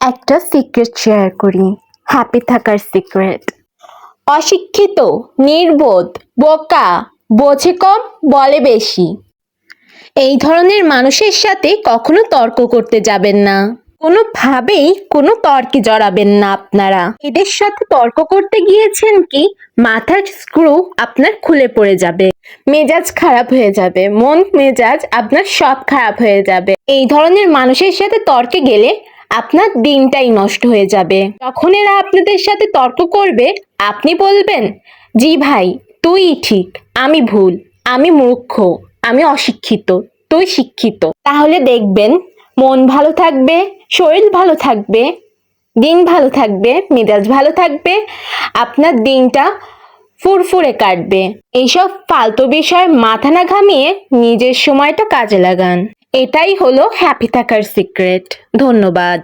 একটা secret share করি, happy থাকার সিক্রেট। অশিক্ষিত, নির্বোধ, বোকা, বোঝে কম, বলে বেশি, এই ধরনের মানুষের সাথে কখনো তর্ক করতে যাবেন না। কোনোভাবেই কোনো তর্কে জড়াবেন না আপনারা। এদের সাথে তর্ক করতে গিয়েছেন কি মাথার স্ক্রু আপনার খুলে পড়ে যাবে, মেজাজ খারাপ হয়ে যাবে, মন মেজাজ আপনার সব খারাপ হয়ে যাবে। এই ধরনের মানুষের সাথে তর্কে গেলে আপনার দিনটাই নষ্ট হয়ে যাবে। যখন এরা আপনাদের সাথে তর্ক করবে আপনি বলবেন, জি ভাই তুই ঠিক, আমি ভুল, আমি মূর্খ, আমি অশিক্ষিত, তুই শিক্ষিত। তাহলে দেখবেন মন ভালো থাকবে, শরীর ভালো থাকবে, দিন ভালো থাকবে, মেজাজ ভালো থাকবে, আপনার দিনটা ফুরফুরে কাটবে। এইসব ফালতু বিষয় মাথা না ঘামিয়ে নিজের সময়টা কাজে লাগান। এটাই হলো হ্যাপি থাকার সিক্রেট। ধন্যবাদ।